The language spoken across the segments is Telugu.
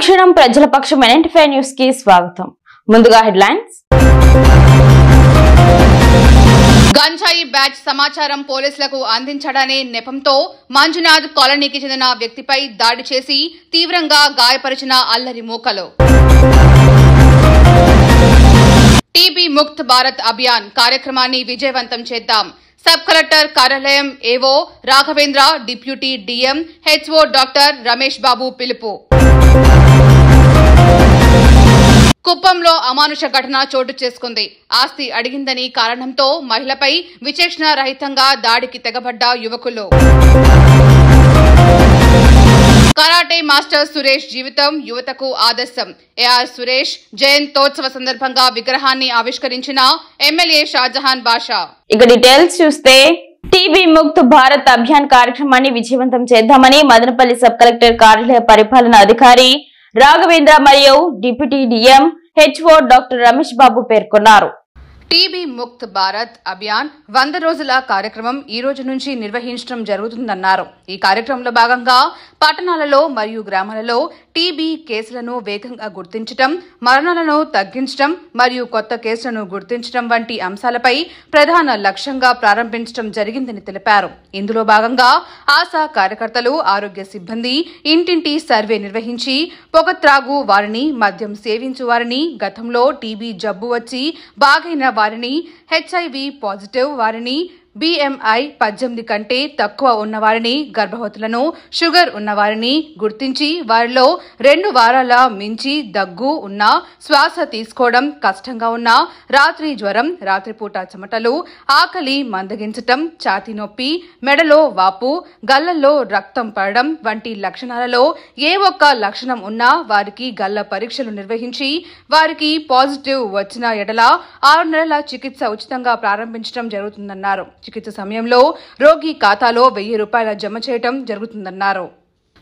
అనుక్షణం ప్రజల పక్షం NN5 న్యూస్ కి స్వాగతం. ముందుగా హెడ్లైన్స్. గంజాయి బ్యాచ్ సమాచారం పోలీసులకు అందించడనే నెపంతో మంజునాథ్ కాలనీకి చెందిన వ్యక్తిపై దాడి చేసి తీవ్రంగా గాయపరిచిన అల్లరి మూకలు. టీబీ ముక్త్ భారత్ అభియాన్ కార్యక్రమాన్ని విజయవంతం చేద్దాం. సబ్ కలెక్టర్ కార్యాలయం AO Raghavendra, deputy DM HO doctor Ramesh Babu పిలుపు. కుప్పంలో అమానుష ఘటన చోటు చేసుకుంది. ఆస్తి అడిగిందని కారణంతో మహిళపై విచక్షణ రహితంగా దాడికి తెగబడ్డ యువకులు. కరాటే మాస్టర్ సురేష్ జీవితం యువతకు ఆదర్శం. ఏఆర్ సురేష్ జయంతోత్సవ సందర్భంగా విగ్రహాన్ని ఆవిష్కరించిన ఎమ్మెల్యే షాజహాన్ బాషా. ఇక డీటెయిల్స్ చూస్తే టీబీ ముక్త్ భారత్ అభియాన్ కార్యక్రమాన్ని విజయవంతం చేద్దామని మదనపల్లి సబ్ కలెక్టర్ కార్యాలయ పరిపాలన అధికారి రాఘవేంద్ర మరియు deputy DM HO doctor Ramesh Babu పేర్కొన్నారు. టీబీ ముక్త్ భారత్ అభియాన్ 100 రోజుల కార్యక్రమం ఈ రోజు నుంచి నిర్వహించడం జరుగుతుందన్నారు. ఈ కార్యక్రమంలో భాగంగా పట్టణాలలో మరియు గ్రామాలలో టీబీ కేసులను వేగంగా గుర్తించడం, మరణాలను తగ్గించడం మరియు కొత్త కేసులను గుర్తించడం వంటి అంశాలపై ప్రధాన లక్ష్యంగా ప్రారంభించడం జరిగిందని తెలిపారు. ఇందులో భాగంగా ఆశా కార్యకర్తలు, ఆరోగ్య సిబ్బంది ఇంటింటి సర్వే నిర్వహించి పొగత్రాగు వారిని, మద్యం సేవించు వారిని, గతంలో టీబీ జబ్బు వచ్చి బాగైన వారిని, హెచ్ఐవి పాజిటివ్ వారిని, BMI 18 కంటే తక్కువ ఉన్నవారిని, గర్భవతులను, షుగర్ ఉన్నవారిని గుర్తించి వారిలో 2 వారాల మించి దగ్గు ఉన్నా, శ్వాస తీసుకోవడం కష్టంగా ఉన్నా, రాత్రి జ్వరం, రాత్రిపూట చెమటలు, ఆకలి మందగించటం, ఛాతీ నొప్పి, మెడలో వాపు, గళ్లలో రక్తం పడడం వంటి లక్షణాలలో ఏ ఒక్క లక్షణం ఉన్నా వారికి గళ్ల పరీక్షలు నిర్వహించి వారికి పాజిటివ్ వచ్చిన ఎడల 6 నెలల చికిత్స ఉచితంగా ప్రారంభించడం జరుగుతుందన్నారు. చికిత్స సమయంలో రోగి ఖాతాలో 1000 రూపాయల జమ చేయడం జరుగుతుందన్నారు.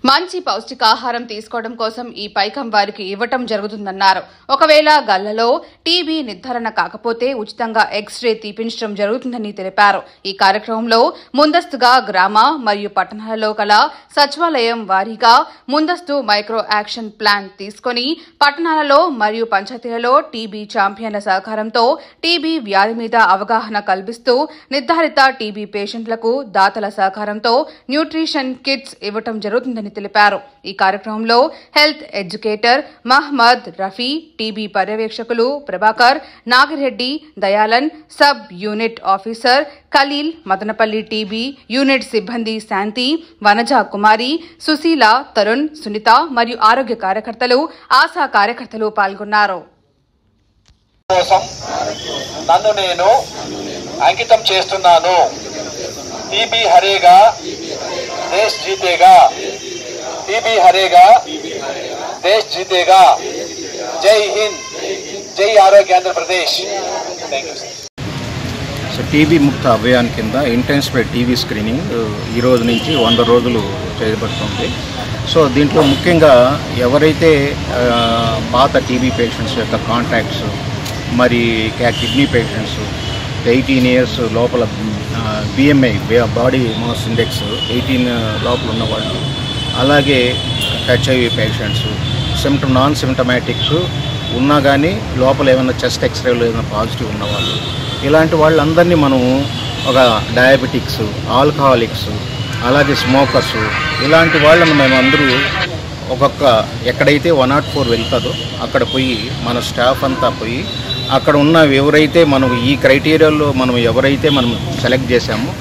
మంచి పౌష్టికాహారం తీసుకోవడం కోసం ఈ పైకం వారికి ఇవ్వటం జరుగుతుందన్నారు. ఒకవేళ గళ్లలో టీబీ నిర్ధారణ కాకపోతే ఉచితంగా ఎక్స్రే తీపించడం జరుగుతుందని తెలిపారు. ఈ కార్యక్రమంలో ముందస్తుగా గ్రామ మరియు పట్టణాలలో కల సచివాలయం వారీగా ముందస్తు మైక్రో యాక్షన్ ప్లాన్ తీసుకుని పట్టణాలలో మరియు పంచాయతీలలో టీబీ ఛాంపియన్ల సహకారంతో టీబీ వ్యాధి మీద అవగాహన కల్పిస్తూ నిర్ధారిత టీబీ పేషెంట్లకు దాతల సహకారంతో న్యూట్రిషన్ కిట్స్ ఇవ్వటం జరుగుతుందని తెలిపారు. ఈ కార్యక్రమంలో health educator Mohammed Rafi, TB పర్యవేక్షకులు Prabhakar, Nagireddy, Dayalan, sub unit officer Khalil, Madanapalle TB unit సిబ్బంది శాంతి, వనజ కుమారి, సుశీల, తరుణ్, సునీత మరియు ఆరోగ్య కార్యకర్తలు, ఆశా కార్యకర్తలు పాల్గొన్నారు. నన్ను నేను అంకితం చేస్తున్నాను. టీబీ హరేగా దేశ్ జీతేగా, टीबी हरेगा देश जीतेगा. जय हिंद, जय आरोग्य Andhra Pradesh. Thank you sir. So TB Mukt Abhiyan కింద ఇంటెన్సిఫైడ్ టీబీ స్క్రీనింగ్ ఈ రోజు నుంచి 100 రోజులు చేయబడుతుంది. సో దీంట్లో ముఖ్యంగా ఎవరైతే పాత టీబీ పేషెంట్స్ యొక్క కాంటాక్ట్స్, మరి కిడ్నీ పేషెంట్స్, 18 ఇయర్స్ లోపల BMI బాడీ మాస్ ఇండెక్స్ 18 లోపల ఉన్నవాళ్ళు, అలాగే హెచ్ఐవి పేషెంట్స్, నాన్ సిమ్టమాటిక్ ఉన్నా కానీ లోపల ఏమైనా చెస్ట్ ఎక్స్రేలు ఏమైనా పాజిటివ్ ఉన్నవాళ్ళు, ఇలాంటి వాళ్ళందరినీ మనం ఒక డయాబెటిక్స్, ఆల్కహాలిక్స్, అలాగే స్మోకర్స్, ఇలాంటి వాళ్ళను మేము అందరూ ఒక్కొక్క ఎక్కడైతే 104 వెళ్తుందో అక్కడ పోయి మన స్టాఫ్ అంతా పోయి అక్కడ ఉన్న ఎవరైతే మనం ఈ క్రైటీరియాలో మనం ఎవరైతే మనం సెలెక్ట్ చేశామో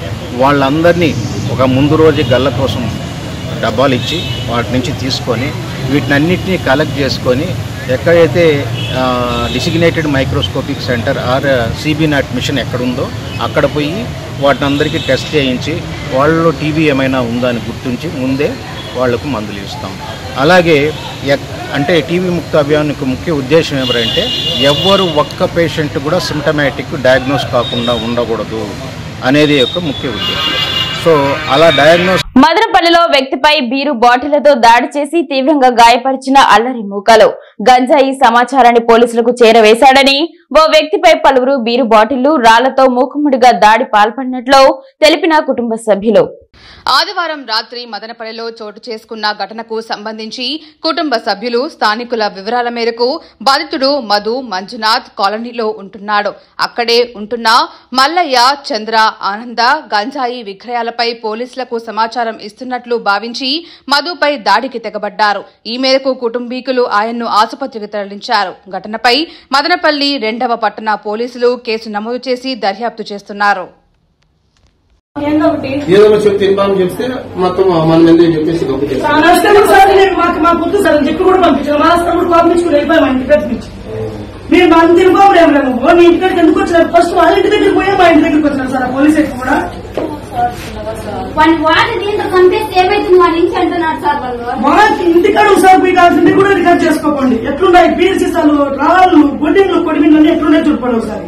వాళ్ళందరినీ ఒక ముందు రోజు గల్ల కోసం డబ్బాలు ఇచ్చి వాటి నుంచి తీసుకొని వీటినన్నిటినీ కలెక్ట్ చేసుకొని ఎక్కడైతే designated microscopic centre or CBNAT machine ఎక్కడుందో అక్కడ పోయి వాటిని అందరికీ టెస్ట్ చేయించి వాళ్ళలో టీబీ ఏమైనా ఉందా అని గుర్తించి ముందే వాళ్లకు మందులు ఇస్తాం. అలాగే అంటే టీబీ ముక్త అభియాన్ యొక్క ముఖ్య ఉద్దేశం ఏమిటంటే ఎవ్వరు ఒక్క పేషెంట్ కూడా సిమ్టమాటిక్ డయాగ్నోస్ కాకుండా ఉండకూడదు అనేది యొక్క ముఖ్య ఉద్దేశం. సో అలా డయాగ్నోస్. మదనపల్లిలో వ్యక్తిపై బీరు బాటిళ్లతో దాడి చేసి తీవ్రంగా గాయపరిచిన అల్లరి మూకలు. గంజాయి సమాచారాన్ని పోలీసులకు చేరవేశాడని ఓ వ్యక్తిపై పలువురు బీరు బాటిళ్లు రాళ్లతో మూకుమ్మడిగా దాడి పాల్పడినట్లు తెలిపిన కుటుంబ సభ్యులు. ఆదివారం రాత్రి మదనపల్లిలో చోటు చేసుకున్న ఘటనకు సంబంధించి కుటుంబ సభ్యులు స్థానికుల వివరాల మేరకు బాధితుడు మధు మంజునాథ్ కాలనీలో ఉంటున్నాడు. అక్కడే ఉంటున్న మల్లయ్య, చంద్ర, ఆనంద గంజాయి విక్రయాలపై పోలీసులకు సమాచారం ఇస్తున్నట్లు భావించి మధుపై దాడికి తెగబడ్డారు. ఈ మేరకు కుటుంబీకులు ఆయన్ను ఆసుపత్రికి తరలించారు. ఘటనపై మదనపల్లి 2వ పట్టణ పోలీసులు కేసు నమోదు చేసి దర్యాప్తు చేస్తున్నారు. ఏదో చెప్తే ఇన్ఫార్మ్ చేస్తే మొత్తం మన మీద చెప్పేసి మా పొద్దు సార్ చెప్పి కూడా పంపించారు. మా హాస్టల్ కూడా పంపించుకుని వెళ్ళిపోయాం. మా ఇంటి దగ్గర నుంచి మేము మా ఇంటి తిరుగుకోలేము. మీ ఇంటి దగ్గర ఎందుకు వచ్చినారు? ఫస్ట్ వాళ్ళ ఇంటి దగ్గర పోయా మా ఇంటి దగ్గరికి వచ్చినారు సార్. పోలీసు కూడా మా ఇంటికాడ సార్ పోయి కాల్సింది కూడా రికార్డ్ చేసుకోకండి. ఎట్లున్నాయి పీసీసాలు, రాళ్ళు, బొడ్డింగ్లు, కొడిమిన్లు ఎట్లున్నాయి చూడండి ఒకసారి.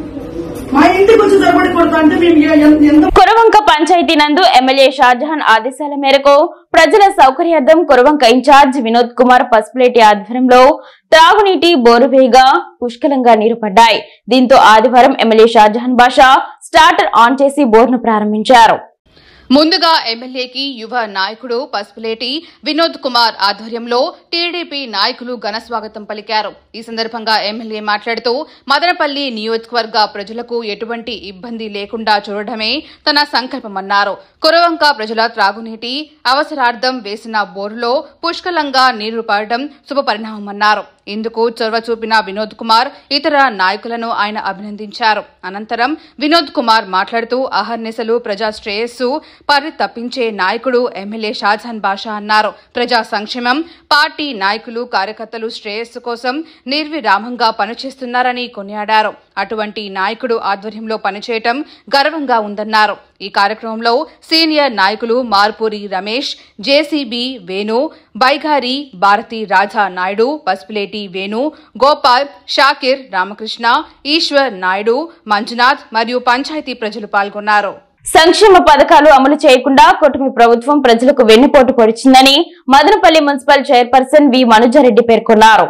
మా ఇంటికి వచ్చి సరిపడి కొడతా అంటే మేము కురవంక పంచాయతీ నందు ఎమ్మెల్యే షాజహాన్ ఆదేశాల మేరకు ప్రజల సౌకర్యార్థం కురవంక ఇన్ఛార్జ్ వినోద్ కుమార్ పసుపులేటి ఆధ్వర్యంలో త్రాగునీటి బోరువేగా పుష్కలంగా నీరు పడ్డాయి. దీంతో ఆదివారం MLA Shahjahan Basha starter on చేసి బోర్ను ప్రారంభించారు. ముందుగా ఎమ్మెల్యేకి యువ నాయకుడు పసుపులేటి వినోద్ కుమార్ ఆధ్వర్యంలో టీడీపీ నాయకులు ఘన స్వాగతం పలికారు. ఈ సందర్భంగా ఎమ్మెల్యే మాట్లాడుతూ మదనపల్లి నియోజకవర్గ ప్రజలకు ఎటువంటి ఇబ్బంది లేకుండా చూడడమే తన సంకల్పమన్నారు. కురవంక ప్రజల త్రాగునీటి అవసరార్థం వేసిన బోరులో పుష్కలంగా నీరు పడడం శుభపరిణామమన్నారు. ఇందుకు చొరవ చూపిన వినోద్ కుమార్ ఇతర నాయకులను ఆయన అభినందించారు. అనంతరం వినోద్ కుమార్ మాట్లాడుతూ అహర్నిశలు ప్రజా శ్రేయస్సు పరితపించే నాయకుడు ఎమ్మెల్యే షాజహాన్ బాషా అన్నారు. ప్రజా సంక్షేమం, పార్టీ నాయకులు, కార్యకర్తలు శ్రేయస్సు కోసం నిర్విరామంగా పనిచేస్తున్నారని కొనియాడారు. అటువంటి నాయకుడు ఆధ్వర్యంలో పనిచేయటం గర్వంగా ఉందన్నారు. ఈ కార్యక్రమంలో సీనియర్ నాయకులు మార్పూరి రమేష్, జేసీబీ వేణు, బైగారి భారతి రాజా నాయుడు, పసుపులేటి వేణు, గోపాల్, షాకిర్, రామకృష్ణ, ఈశ్వర్ నాయుడు, మంజునాథ్ మరియు పంచాయతీ ప్రజలు పాల్గొన్నారు. సంక్షేమ పథకాలు అమలు చేయకుండా కూటమి ప్రభుత్వం ప్రజలకు వెన్నుపోటు పొడిచిందని మదనపల్లి మున్సిపల్ చైర్పర్సన్ వి మనుజారెడ్డి పేర్కొన్నారు.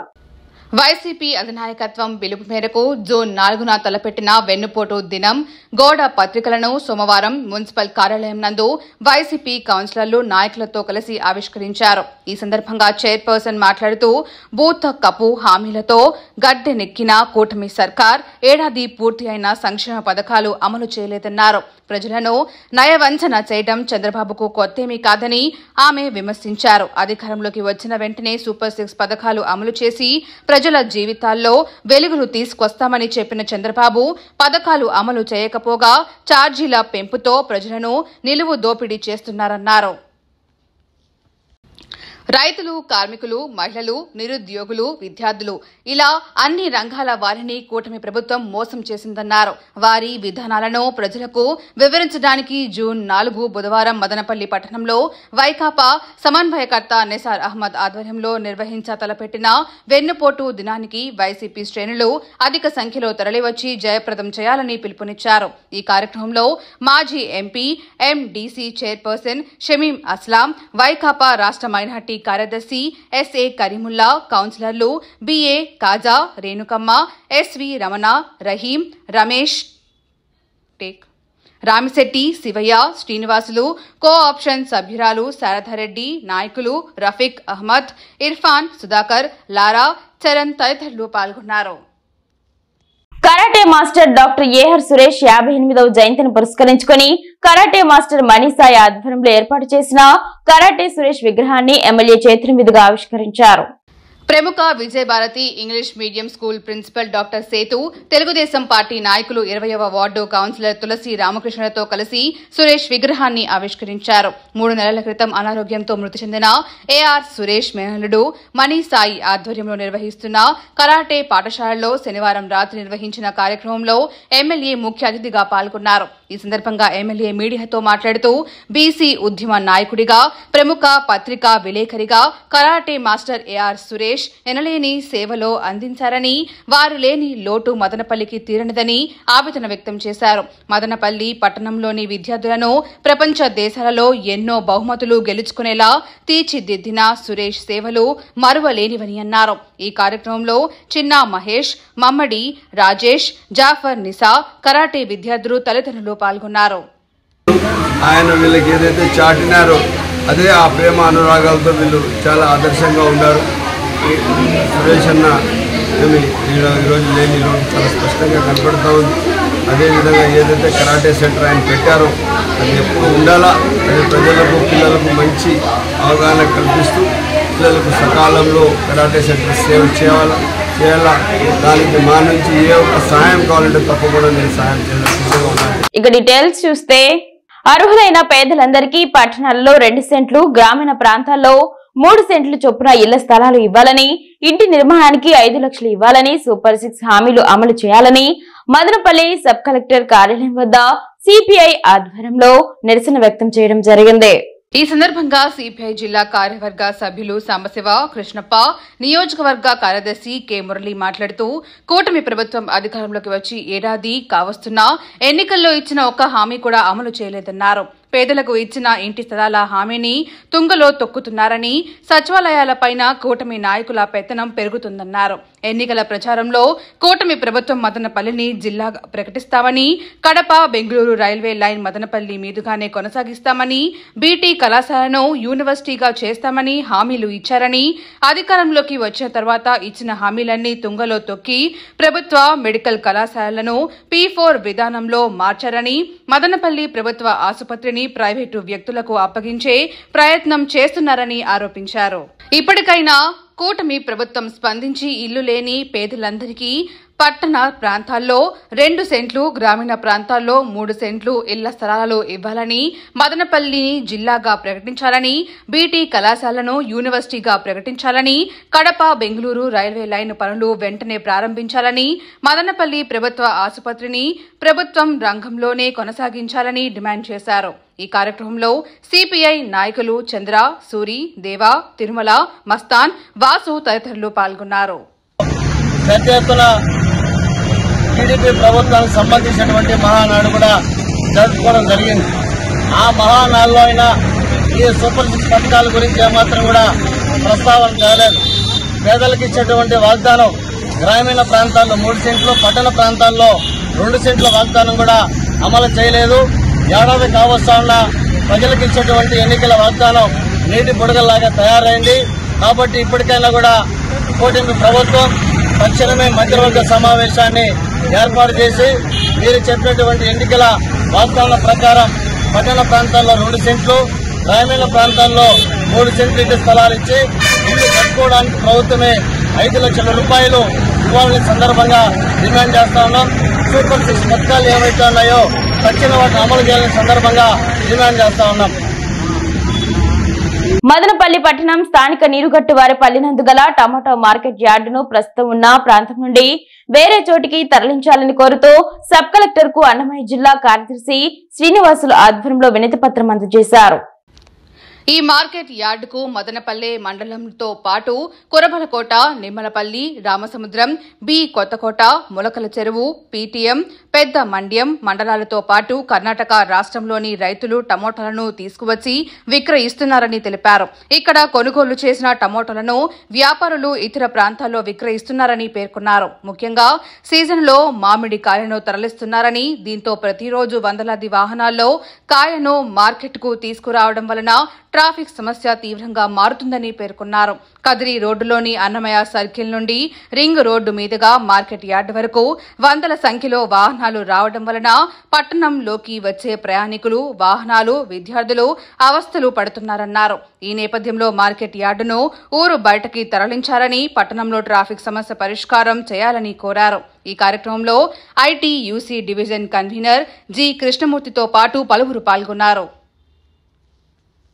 వైసీపీ అధినాయకత్వం పిలుపు మేరకు జూన్ 4న తలపెట్టిన వెన్నుపోటు దినం గోడ పత్రికలను సోమవారం మున్సిపల్ కార్యాలయం నందు వైసీపీ కౌన్సిలర్లు నాయకులతో కలిసి ఆవిష్కరించారు. ఈ సందర్భంగా చైర్పర్సన్ మాట్లాడుతూ బూత్ కప్పు హామీలతో గద్దెనెక్కిన కూటమి సర్కార్ ఏడాది పూర్తి అయిన సంక్షేమ పథకాలు అమలు చేయలేదన్నారు. ప్రజలను నయవంచన చేయడం చంద్రబాబుకు కొత్తేమీ కాదని ఆమె విమర్శించారు. అధికారంలోకి వచ్చిన వెంటనే సూపర్ 6 పథకాలు అమలు చేసి ప్రజల జీవితాల్లో వెలుగులు తీసుకొస్తామని చెప్పిన చంద్రబాబు పథకాలు అమలు చేయకపోగా ఛార్జీల పెంపుతో ప్రజలను నిలువు దోపిడీ చేస్తున్నారన్నారు. రైతులు, కార్మికులు, మహిళలు, నిరుద్యోగులు, విద్యార్థులు ఇలా అన్ని రంగాల వారిని కూటమి ప్రభుత్వం మోసం చేసిందన్నారు. వారి విధానాలను ప్రజలకు వివరించడానికి జూన్ 4 బుధవారం మదనపల్లి పట్టణంలో వైకాపా సమన్వయకర్త నిసార్ అహ్మద్ ఆధ్వర్యంలో తలపెట్టిన వెన్నుపోటు దినానికి వైసీపీ శ్రేణులు అధిక సంఖ్యలో తరలివచ్చి జయప్రదం చేయాలని పిలుపునిచ్చారు. ఈ కార్యక్రమంలో మాజీ MP, MDC chairperson Shamim Aslam, వైకాపా రాష్ట్ర మైనార్టీ కార్యదర్శి ఎస్ఏ కరీముల్లా, కౌన్సిలర్లు BA Khaja, Renukamma, SV Ramana, Rahim, Ramesh, Ramisetti, Sivaiah, Srinivasulu, co option సభ్యురాలు శారదారెడ్డి, నాయకులు రఫీక్ అహ్మద్, ఇర్ఫాన్, సుధాకర్, లారా, చరణ్ తదితరులు పాల్గొన్నారు. Karate master doctor AR Suresh 58వ జయంతిని పురస్కరించుకుని కరాటే మాస్టర్ మనీసాయి ఆధ్వర్యంలో ఏర్పాటు చేసిన కరాటే సురేష్ విగ్రహాన్ని ఎమ్మెల్యే చేతుల మీదుగా ఆవిష్కరించారు. ప్రముఖ Vijayabharati English medium school principal doctor Sethu, Telugu Desam party నాయకులు 20వ వార్డు కౌన్సిలర్ తులసి రామకృష్ణతో కలిసి సురేష్ విగ్రహాన్ని ఆవిష్కరించారు. 3 నెలల క్రితం అనారోగ్యంతో మృతి చెందిన ఏఆర్ సురేష్ మేనల్లుడు మనీసాయి ఆధ్వర్యంలో నిర్వహిస్తున్న కరాటే పాఠశాలలో శనివారం రాత్రి నిర్వహించిన కార్యక్రమంలో ఎమ్మెల్యే ముఖ్య అతిథిగా పాల్గొన్నారు. ఈ సందర్భంగా ఎమ్మెల్యే మీడియాతో మాట్లాడుతూ బీసీ ఉద్యమ నాయకుడిగా, ప్రముఖ పత్రికా విలేకరిగా karate master AR Suresh Mahesh ఎనలేని సేవలో అందించారని, వారు లేని లోటు మదనపల్లికి తీరనిదని ఆవేదన వ్యక్తం చేశారు. మదనపల్లి పట్టణంలోని విద్యార్థులను ప్రపంచ దేశాలలో ఎన్నో బహుమతులు గెలుచుకునేలా తీర్చిదిద్దిన సురేష్ సేవలు మరువలేనివని అన్నారు. ఈ కార్యక్రమంలో చిన్న మహేష్, మమ్మడి, రాజేష్, జాఫర్ నిసా, కరాటే విద్యార్థులు తల్లిదండ్రులు పాల్గొన్నారు. ఆయన వీళ్ళకి ఏదైతే చాటినారో అదే ఆ ప్రేమ అనురాగాలతో వీళ్ళు చాలా ఆదర్శంగా ఉన్నారు. సురేష్ అన్న ఈరోజు లేని ఈరోజు చాలా స్పష్టంగా కనపడుతూ ఉంది. అదేవిధంగా ఏదైతే కరాటే సెంటర్ ఆయన పెట్టారో అది ఎప్పుడు ఉండాలా, అది ప్రజలకు పిల్లలకు మంచి అవగాహన కల్పిస్తూ పిల్లలకు సకాలంలో కరాటే సెంటర్ సేవ చేయాలా. దానికి మా నుంచి ఏ ఒక్క సహాయం కావాలంటే తప్పకుండా నేను సహాయం చేయాలని ఉన్నాను. ఇక డీటెయిల్స్ చూస్తే అర్హులైన పేదలందరికీ పట్టణాల్లో 2 సెంట్లు, గ్రామీణ ప్రాంతాల్లో 3 సెంట్లు చొప్పున ఇళ్ల స్థలాలు ఇవ్వాలని, ఇంటి నిర్మాణానికి 5 లక్షలు ఇవ్వాలని, సూపర్ 6 హామీలు అమలు చేయాలని మదనపల్లి సబ్ కలెక్టర్ కార్యాలయం వద్ద సిపిఐ ఆధ్వర్యంలో నిరసన వ్యక్తం చేయడం జరిగింది. ఈ సందర్భంగా సిపిఐ జిల్లా కార్యవర్గ సభ్యులు సాంబశివ, కృష్ణప్ప, నియోజకవర్గ కార్యదర్శి కె మురళి మాట్లాడుతూ కూటమి ప్రభుత్వం అధికారంలోకి వచ్చి ఏడాది కావస్తున్నా ఎన్నికల్లో ఇచ్చిన ఒక్క హామీ కూడా అమలు చేయలేదన్నారు. పేదలకు ఇచ్చిన ఇంటి స్థలాల హామీని తుంగలో తొక్కుతున్నారని, సచివాలయాలపైన కూటమి నాయకుల పెత్తనం పెరుగుతుందన్నారు. ఎన్నికల ప్రచారంలో కూటమి ప్రభుత్వం మదనపల్లిని జిల్లాగా ప్రకటిస్తామని, కడప బెంగళూరు రైల్వే లైన్ మదనపల్లి మీదుగానే కొనసాగిస్తామని, బీటీ కళాశాలను యూనివర్సిటీగా చేస్తామని హామీలు ఇచ్చారని, అధికారంలోకి వచ్చిన తర్వాత ఇచ్చిన హామీలన్నీ తుంగలో తొక్కి ప్రభుత్వ మెడికల్ కళాశాలలను P4 విధానంలో మార్చారని, మదనపల్లి ప్రభుత్వ ఆసుపత్రిని ప్రైవేటు వ్యక్తులకు అప్పగించే ప్రయత్నం చేస్తున్నారని ఆరోపించారు. ఇప్పటికైనా కూటమి ప్రభుత్వం స్పందించి ఇల్లు లేని పేదలందరికీ పట్టణ ప్రాంతాల్లో 2 సెంట్లు, గ్రామీణ ప్రాంతాల్లో 3 సెంట్లు ఇళ్ల స్థలాలు ఇవ్వాలని, మదనపల్లిని జిల్లాగా ప్రకటించాలని, బీటీ కళాశాలను యూనివర్సిటీగా ప్రకటించాలని, కడప బెంగళూరు రైల్వే లైన్ పనులు వెంటనే ప్రారంభించాలని, మదనపల్లి ప్రభుత్వ ఆసుపత్రిని ప్రభుత్వం రంగంలోనే కొనసాగించాలని డిమాండ్ చేశారు. ఈ కార్యక్రమంలో సిపిఐ నాయకులు చంద్ర, సూరి, దేవా, తిరుమల, మస్తాన్, వాసు తదితరులు పాల్గొన్నారు. టీడీపీ ప్రభుత్వానికి సంబంధించినటువంటి మహానాడు కూడా జరుపుకోవడం జరిగింది. ఆ మహానాడులో అయినా ఈ సూపర్ 6 పథకాల గురించి ఏమాత్రం కూడా ప్రస్తావన చేయలేదు. పేదలకు ఇచ్చేటువంటి వాగ్దానం గ్రామీణ ప్రాంతాల్లో 3 సెంట్లు, పట్టణ ప్రాంతాల్లో 2 సెంట్ల వాగ్దానం కూడా అమలు చేయలేదు. ఏడాది కావస్తా ఉన్న ప్రజలకు ఇచ్చేటువంటి ఎన్నికల వాగ్దానం నీటి బుడగల్లాగా తయారైంది. కాబట్టి ఇప్పటికైనా కూడా కూటమి ప్రభుత్వం తక్షణమే మంత్రివర్గ సమావేశాన్ని ఏర్పాటు చేసి మీరు చెప్పినటువంటి ఎన్నికల వాగ్దానాల ప్రకారం పట్టణ ప్రాంతాల్లో 2 సెంట్లు, గ్రామీణ ప్రాంతాల్లో 3 సెంట్లు ఇంటి స్థలాలు ఇచ్చి ఇల్లు కట్టుకోవడానికి ప్రభుత్వమే 5 లక్షల రూపాయలు ఇవ్వాలని సందర్భంగా డిమాండ్ చేస్తా ఉన్నాం. సూపర్ 6 పథకాలు ఏవైతే ఉన్నాయో తక్షణ వాటిని అమలు చేయాలని సందర్భంగా డిమాండ్ చేస్తా ఉన్నాం. మదనపల్లి పట్టణం స్థానిక నీరుగట్టు వారి పల్లినందు గల టమాటో మార్కెట్ యార్డును ప్రస్తుతం ఉన్న ప్రాంతం నుండి వేరే చోటికి తరలించాలని కోరుతూ సబ్ కలెక్టర్ కు అన్నమయ్య జిల్లా కార్యదర్శి శ్రీనివాసులు ఆధ్వర్యంలో వినతి పత్రం అందజేశారు. ఈ మార్కెట్ యార్డుకు మదనపల్లె మండలంతో పాటు కురబలకోట, నిమ్మలపల్లి, రామసముద్రం, బి కొత్తకోట, ములకల చెరువు, పీటీఎం, పెద్ద మండ్యం మండలాలతో పాటు కర్ణాటక రాష్ట్రంలోని రైతులు టమోటాలను తీసుకువచ్చి విక్రయిస్తున్నారని తెలిపారు. ఇక్కడ కొనుగోలు చేసిన టమోటాలను వ్యాపారులు ఇతర ప్రాంతాల్లో విక్రయిస్తున్నారని పేర్కొన్నారు. ముఖ్యంగా సీజన్లో మామిడి కాయను తరలిస్తున్నారని, దీంతో ప్రతిరోజు వందలాది వాహనాల్లో కాయను మార్కెట్కు తీసుకురావడం వలన ట్రాఫిక్ సమస్య తీవ్రంగా మారుతుందని పేర్కొన్నారు. కదిరి రోడ్డులోని అన్నమయ్య సర్కిల్ నుండి రింగ్ రోడ్డు మీదుగా మార్కెట్ యార్డు వరకు వందల సంఖ్యలో వాహనాలు రావడం వలన పట్టణంలోకి వచ్చే ప్రయాణికులు, వాహనాలు, విద్యార్థులు అవస్థలు పడుతున్నారన్నారు. ఈ నేపథ్యంలో మార్కెట్ యార్డును ఊరు బయటకి తరలించాలని, పట్టణంలో ట్రాఫిక్ సమస్య పరిష్కారం చేయాలని కోరారు. ఈ కార్యక్రమంలో ఐటీయూసీ డివిజన్ కన్వీనర్ జి కృష్ణమూర్తితో పాటు పలువురు పాల్గొన్నారు.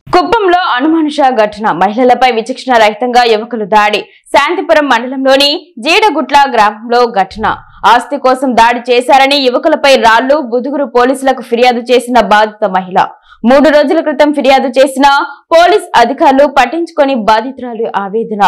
కుప్పంలో అనుమానుష ఘటన, మహిళలపై విచక్షణ రహితంగా యువకులు దాడి. శాంతిపురం మండలంలోని జీడగుట్ల గ్రామంలో ఘటన. ఆస్తి కోసం దాడి చేశారని యువకులపై రాళ్లు, బుదుగురు పోలీసులకు ఫిర్యాదు చేసిన బాధిత మహిళ. 3 రోజుల క్రితం ఫిర్యాదు చేసిన పోలీస్ అధికారులు పట్టించుకొని బాధితురాలు ఆవేదన.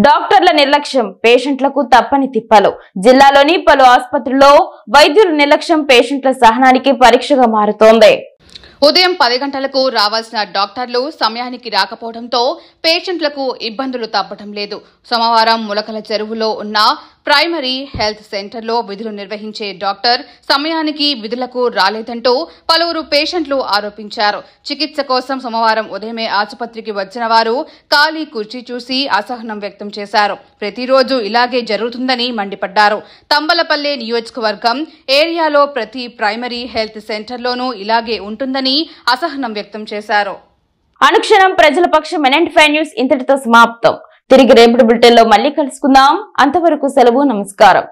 డాక్టర్ల నిర్లక్ష్యం పేషెంట్లకు తప్పని తిప్పలు. జిల్లాలోని పలు ఆసుపత్రుల్లో వైద్యుల నిర్లక్ష్యం పేషెంట్ల సహనానికి పరీక్షగా మారుతోంది. ఉదయం 10 గంటలకు రావాల్సిన డాక్టర్లు సమయానికి రాకపోవడంతో పేషెంట్లకు ఇబ్బందులు తప్పటం లేదు. సోమవారం ములకల చెరువులో ఉన్న ప్రైమరీ హెల్త్ సెంటర్లో విధులు నిర్వహించే డాక్టర్ సమయానికి విధులకు రాలేదంటూ పలువురు పేషెంట్లు ఆరోపించారు. చికిత్స కోసం సోమవారం ఉదయమే ఆసుపత్రికి వచ్చిన వారు ఖాళీ కుర్చీ చూసి అసహనం వ్యక్తం చేశారు. ప్రతిరోజు ఇలాగే జరుగుతుందని మండిపడ్డారు. తంబలపల్లె నియోజకవర్గం ఏరియాలో ప్రతి ప్రైమరీ హెల్త్ సెంటర్లోనూ ఇలాగే ఉంటుందని అసహనం వ్యక్తం చేశారు. అనుక్షణం ప్రజల పక్షం NN5 న్యూస్ ఇంతటితో సమాప్తం. తిరిగి రేపటి బులెటిన్లో మళ్ళీ కలుసుకుందాం. అంతవరకు సెలవు. నమస్కారం.